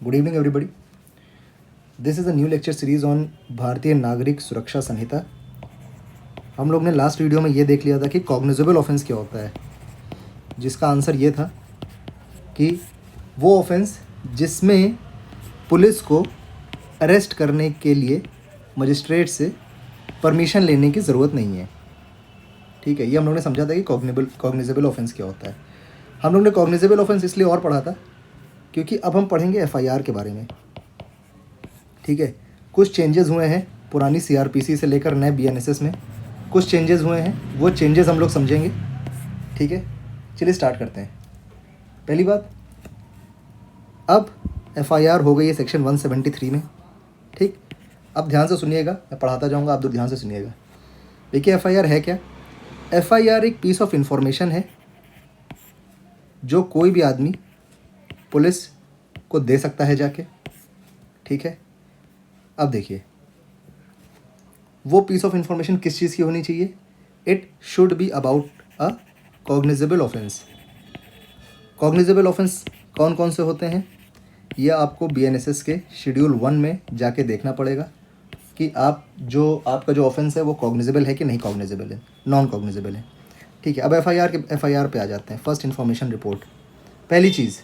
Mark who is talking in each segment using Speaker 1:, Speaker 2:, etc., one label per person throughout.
Speaker 1: Good evening everybody. This is a new lecture series on भारतीय नागरिक सुरक्षा संहिता। हम लोग ने लास्ट वीडियो में ये देख लिया था कि कॉग्निजेबल ऑफेंस क्या होता है, जिसका आंसर ये था कि वो ऑफेंस जिसमें पुलिस को अरेस्ट करने के लिए मजिस्ट्रेट से परमिशन लेने की ज़रूरत नहीं है। ठीक है, ये हम लोग ने समझा था कि कॉग्निजेबल ऑफेंस क्या होता है। हम लोग ने कॉग्निजेबल ऑफेंस इसलिए और पढ़ा था क्योंकि अब हम पढ़ेंगे एफआईआर के बारे में। ठीक है, कुछ चेंजेस हुए हैं पुरानी सीआरपीसी से लेकर नए बीएनएसएस में, कुछ चेंजेस हुए हैं, वो चेंजेस हम लोग समझेंगे। ठीक है, चलिए स्टार्ट करते हैं। पहली बात, अब एफआईआर हो गई है सेक्शन 173 में। ठीक, अब ध्यान से सुनिएगा, मैं पढ़ाता जाऊंगा, आप ध्यान से सुनिएगा। देखिए एफआईआर है क्या। एफआईआर एक पीस ऑफ इंफॉर्मेशन है जो कोई भी आदमी पुलिस को दे सकता है जाके। ठीक है, अब देखिए वो पीस ऑफ इंफॉर्मेशन किस चीज़ की होनी चाहिए। It should be about a cognizable offence. Cognizable offence कौन कौन से होते हैं, यह आपको बीएनएसएस के शेड्यूल 1 में जाके देखना पड़ेगा कि आपका जो ऑफेंस है वो कॉग्निजेबल है कि नहीं कॉग्निजेबल है, नॉन कॉग्निजेबल है। ठीक है, अब एफआईआर पे आ जाते हैं। फर्स्ट इन्फॉर्मेशन रिपोर्ट, पहली चीज़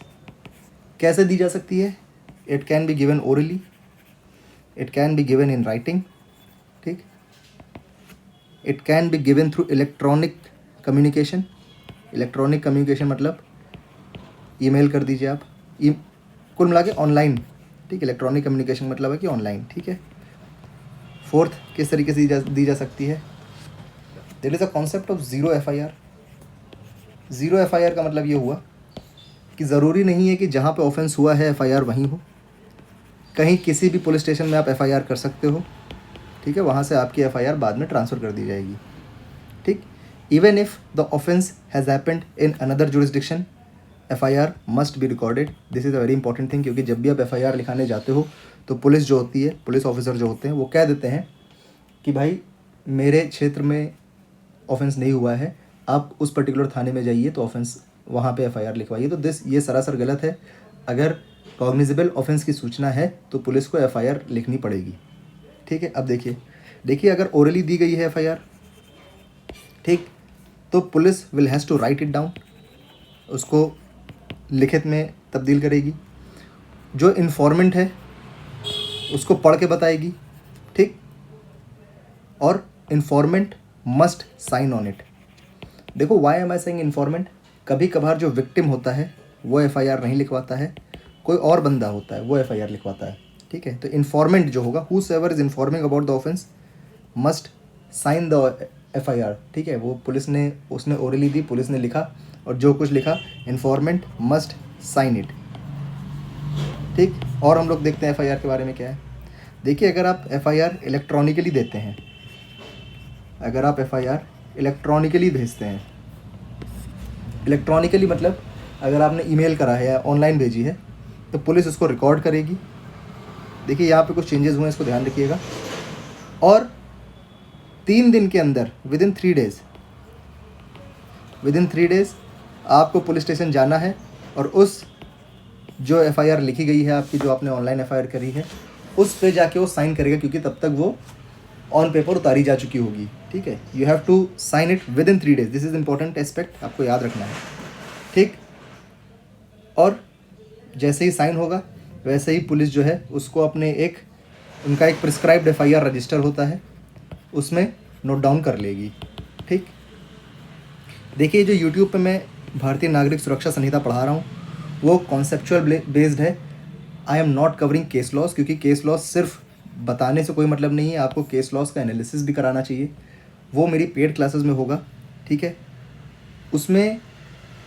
Speaker 1: कैसे दी जा सकती है। It can be given orally, it can be given in writing. ठीक, it can be given through electronic communication. Electronic communication मतलब ईमेल कर दीजिए आप, कुल मिला के ऑनलाइन। ठीक, इलेक्ट्रॉनिक कम्युनिकेशन मतलब है कि ऑनलाइन। ठीक है, फोर्थ किस तरीके से दी जा सकती है। There is a concept of zero FIR. Zero FIR का मतलब ये हुआ कि ज़रूरी नहीं है कि जहाँ पे ऑफेंस हुआ है एफआईआर वहीं हो। कहीं किसी भी पुलिस स्टेशन में आप एफआईआर कर सकते हो। ठीक है, वहाँ से आपकी एफआईआर बाद में ट्रांसफ़र कर दी जाएगी। ठीक, even if the offence has happened in another jurisdiction, FIR must be recorded. This is a very important thing, क्योंकि जब भी आप एफआईआर लिखाने जाते हो तो पुलिस जो होती है, पुलिस ऑफिसर जो होते हैं वो कह देते हैं कि भाई मेरे क्षेत्र में ऑफेंस नहीं हुआ है, आप उस पर्टिकुलर थाने में जाइए तो ऑफेंस वहाँ पे एफआईआर लिखवाइए। तो ये सरासर गलत है। अगर कॉग्निजेबल ऑफेंस की सूचना है तो पुलिस को एफआईआर लिखनी पड़ेगी। ठीक है, अब देखिए अगर ओरली दी गई है एफआईआर, ठीक, तो police will has to write it down, उसको लिखित में तब्दील करेगी। जो इन्फॉर्मेंट है उसको पढ़ के बताएगी। ठीक, और informant must sign on it. देखो why am I saying informant, कभी कभार जो विक्टिम होता है वो एफआईआर नहीं लिखवाता है, कोई और बंदा होता है वो एफआईआर लिखवाता है। ठीक है, तो इन्फॉर्मेंट जो होगा, whosoever is informing about the offence must sign the FIR. ठीक है, वो उसने ओरली दी, पुलिस ने लिखा, और जो कुछ लिखा इन्फॉर्मेंट मस्ट साइन इट। ठीक, और हम लोग देखते हैं एफआईआर के बारे में क्या है। देखिए अगर आप एफआईआर इलेक्ट्रॉनिकली देते हैं, अगर आप एफआईआर इलेक्ट्रॉनिकली भेजते हैं, इलेक्ट्रॉनिकली मतलब अगर आपने ईमेल करा है या ऑनलाइन भेजी है तो पुलिस उसको रिकॉर्ड करेगी। देखिए यहाँ पे कुछ चेंजेस हुए हैं, इसको ध्यान रखिएगा। और 3 दिन के अंदर, विद इन 3 डेज आपको पुलिस स्टेशन जाना है और उस जो एफआईआर लिखी गई है आपकी, जो आपने ऑनलाइन एफआईआर करी है, उस पे जाके वो साइन करेगा, क्योंकि तब तक वो ऑन पेपर उतारी जा चुकी होगी। ठीक है, you have to sign it within 3 days. This is important aspect, आपको याद रखना है। ठीक, और जैसे ही साइन होगा वैसे ही पुलिस जो है उसको उनका एक प्रिस्क्राइब्ड एफआईआर रजिस्टर होता है, उसमें नोट डाउन कर लेगी। ठीक, देखिए जो यूट्यूब पे मैं भारतीय नागरिक सुरक्षा संहिता पढ़ा रहा हूँ वो कॉन्सेप्चुअल बेस्ड है। I am not covering case laws, क्योंकि केस लॉस सिर्फ बताने से कोई मतलब नहीं है, आपको केस लॉस का एनालिसिस भी कराना चाहिए। वो मेरी पेड क्लासेस में होगा। ठीक है, उसमें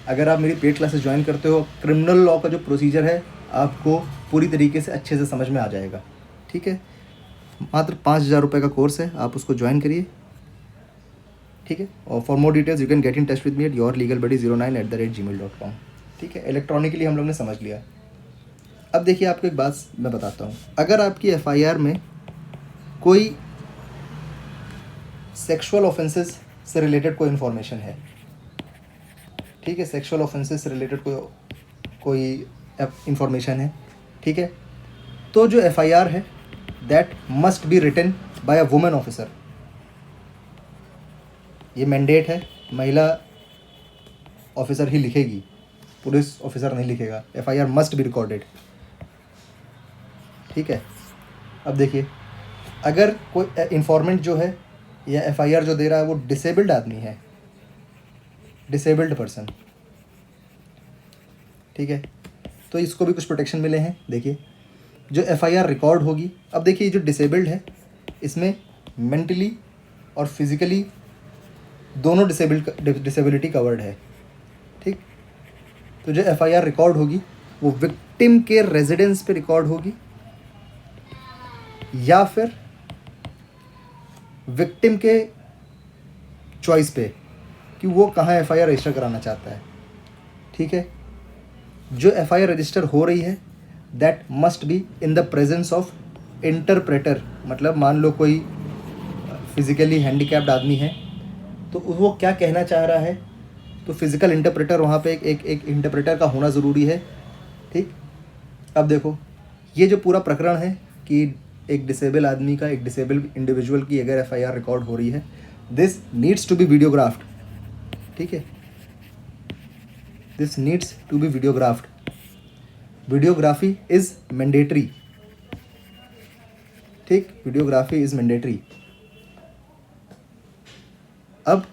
Speaker 1: अगर आप मेरी पेड क्लासेस ज्वाइन करते हो, क्रिमिनल लॉ का जो प्रोसीजर है आपको पूरी तरीके से अच्छे से समझ में आ जाएगा। ठीक है, मात्र 5,000 रुपये का कोर्स है, आप उसको ज्वाइन करिए। ठीक है, और for more details you can get in touch with me at yourlegalbuddy09@gmail.com। ठीक है, इलेक्ट्रॉनिकली हम लोग ने समझ लिया। अब देखिए आपको एक बात मैं बताता हूँ, अगर आपकी एफआईआर में कोई सेक्सुअल ऑफेंसेस से रिलेटेड कोई इन्फॉर्मेशन है, ठीक है, सेक्सुअल ऑफेंसेस से रिलेटेड कोई इन्फॉर्मेशन है, ठीक है। तो जो एफआईआर है that must be written by a women officer. ये मैंडेट है, महिला ऑफिसर ही लिखेगी, पुलिस ऑफिसर नहीं लिखेगा। एफआईआर मस्ट बी रिकॉर्डेड, ठीक है। अब देखिए, अगर कोई इंफॉर्मेंट जो है या एफआईआर जो दे रहा है वो डिसेबल्ड आदमी है, डिसेबल्ड पर्सन, ठीक है, तो इसको भी कुछ प्रोटेक्शन मिले हैं। देखिए, जो एफआईआर रिकॉर्ड होगी, अब देखिए जो डिसेबल्ड है इसमें मेंटली और फिजिकली दोनों डिसेबिलिटी कवर्ड है, ठीक। तो जो एफआईआर रिकॉर्ड होगी वो विक्टिम के रेजिडेंस पे रिकॉर्ड होगी या फिर विक्टिम के चॉइस पे कि वो कहाँ एफआईआर रजिस्टर कराना चाहता है, ठीक है। जो एफआईआर रजिस्टर हो रही है that must be in the presence of interpreter. मतलब मान लो कोई फिजिकली हैंडीकैप्ड आदमी है तो वो क्या कहना चाह रहा है, तो फिजिकल इंटरप्रेटर वहाँ पे एक इंटरप्रेटर का होना ज़रूरी है, ठीक। अब देखो, ये जो पूरा प्रकरण है कि एक डिसेबल आदमी का, एक डिसेबल इंडिविजुअल की अगर एफआईआर रिकॉर्ड हो रही है, this needs to be videographed, ठीक है। This needs to be videographed. Videography is mandatory, ठीक, वीडियोग्राफी इज मैंडेटरी। अब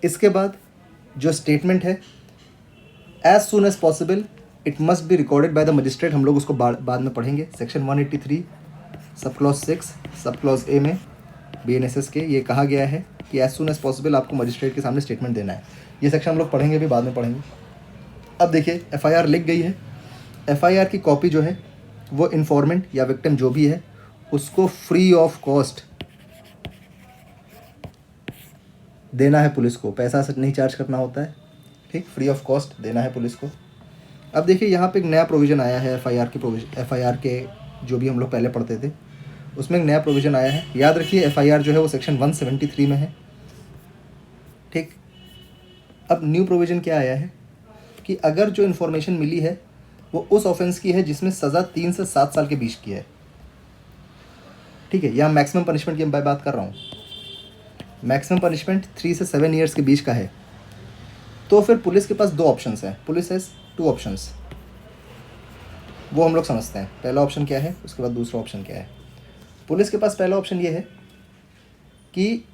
Speaker 1: इसके बाद जो स्टेटमेंट है, as soon as possible it must be recorded by the magistrate. हम लोग उसको बाद में पढ़ेंगे। Section 183 sub clause 6 sub clause A में BNSS के ये कहा गया है कि एज सुन एज पॉसिबल आपको मजिस्ट्रेट के सामने स्टेटमेंट देना है। ये सेक्शन हम लोग पढ़ेंगे भी, बाद में पढ़ेंगे। अब देखिए, एफआईआर लिख गई है। एफआईआर की कॉपी जो है वो इन्फॉर्मेंट या विक्टिम जो भी है उसको फ्री ऑफ कॉस्ट देना है पुलिस को। पैसा से नहीं चार्ज करना होता है, ठीक, फ्री ऑफ कॉस्ट देना है पुलिस को। अब देखिए, यहाँ पे एक नया प्रोविज़न आया है एफआईआर के जो भी हम लोग पहले पढ़ते थे उसमें एक नया प्रोविज़न आया है। याद रखिए, एफआईआर जो है वो सेक्शन 173 में है, ठीक। अब न्यू प्रोविज़न क्या आया है कि अगर जो इन्फॉर्मेशन मिली है वो उस ऑफेंस की है जिसमें सज़ा 3 से 7 साल के बीच की है, ठीक है। यहाँ मैक्सिमम पनिशमेंट की मैं बात कर रहा हूँ। मैक्सिमम पनिशमेंट 3 से 7 ईयर्स के बीच का है। तो फिर पुलिस के पास 2 ऑप्शंस हैं। पुलिस हैज़ 2 ऑप्शंस, वो हम लोग समझते हैं। पहला ऑप्शन क्या है, उसके बाद दूसरा ऑप्शन क्या है। पुलिस के पास पहला ऑप्शन ये है कि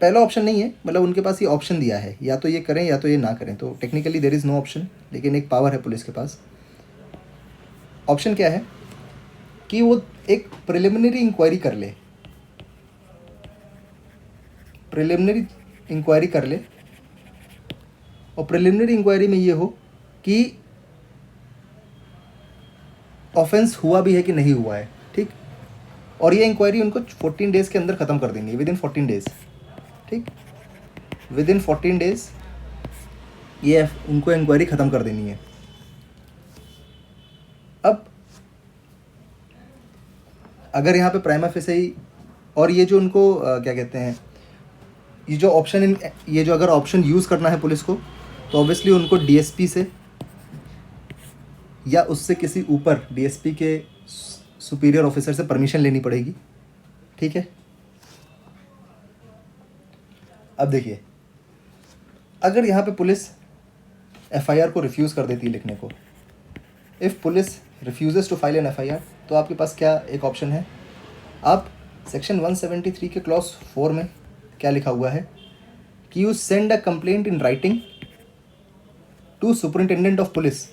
Speaker 1: पहला ऑप्शन नहीं है, मतलब उनके पास ये ऑप्शन दिया है, या तो ये करें या तो ये ना करें। तो technically there is no option, लेकिन एक पावर है पुलिस के पास। ऑप्शन क्या है कि वो एक प्रिलिमिनरी इंक्वायरी कर ले, प्रिलिमिनरी इंक्वायरी कर ले, और प्रिलिमिनरी इंक्वायरी में ये हो कि ऑफेंस हुआ भी है कि नहीं हुआ है, ठीक। और ये इंक्वायरी उनको 14 डेज़ के अंदर ख़त्म कर देनी है, विद इन 14 डेज़, ठीक। विद इन 14 डेज़ ये उनको इंक्वायरी ख़त्म कर देनी है। अब अगर यहाँ पे प्राइमा फेसी, और ये जो उनको क्या कहते हैं, ये जो अगर ऑप्शन यूज़ करना है पुलिस को, तो ऑब्वियसली उनको डीएसपी से या उससे किसी ऊपर डीएसपी के सुपीरियर ऑफिसर से परमिशन लेनी पड़ेगी, ठीक है। अब देखिए, अगर यहाँ पे पुलिस एफआईआर को रिफ्यूज़ कर देती है लिखने को, if police refuses to file an FIR, तो आपके पास क्या एक ऑप्शन है। आप सेक्शन 173 के क्लॉज 4 में क्या लिखा हुआ है कि you send a complaint in writing to superintendent of police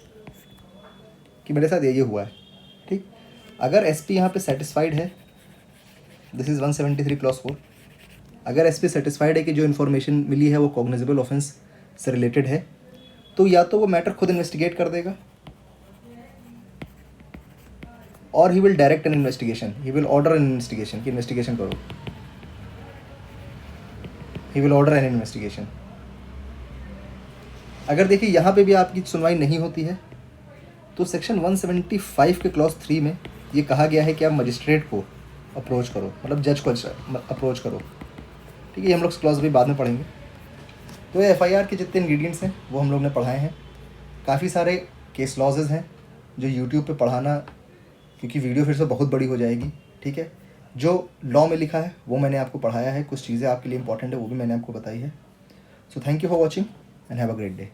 Speaker 1: कि मेरे साथ ये हुआ है, ठीक। अगर एसपी यहाँ पे सेटिस्फाइड है, दिस इज़ 173 क्लॉज 4, अगर एसपी सेटिस्फाइड है कि जो इन्फॉर्मेशन मिली है वो कॉग्निजेबल ऑफेंस से रिलेटेड है, तो या तो वो मैटर खुद इन्वेस्टिगेट कर देगा, और he will direct N investigation, he will order N investigation कि इन्वेस्टिगेशन करो, he will order N investigation. अगर देखिए यहाँ पे भी आपकी सुनवाई नहीं होती है, तो सेक्शन 175 के क्लॉज 3 में ये कहा गया है कि आप मजिस्ट्रेट को अप्रोच करो, मतलब जज को अप्रोच करो, ठीक है। ये हम लोग क्लॉज भी बाद में पढ़ेंगे। तो एफआईआर के जितने इंग्रेडिएंट्स हैं वो हम लोग ने पढ़ाए हैं। काफ़ी सारे केस लॉजेज हैं जो यूट्यूब पे पढ़ाना, क्योंकि वीडियो फिर से बहुत बड़ी हो जाएगी, ठीक है। जो लॉ में लिखा है वो मैंने आपको पढ़ाया है, कुछ चीज़ें आपके लिए इंपॉर्टेंट है वो भी मैंने आपको बताई है। So thank you for watching and have a great day.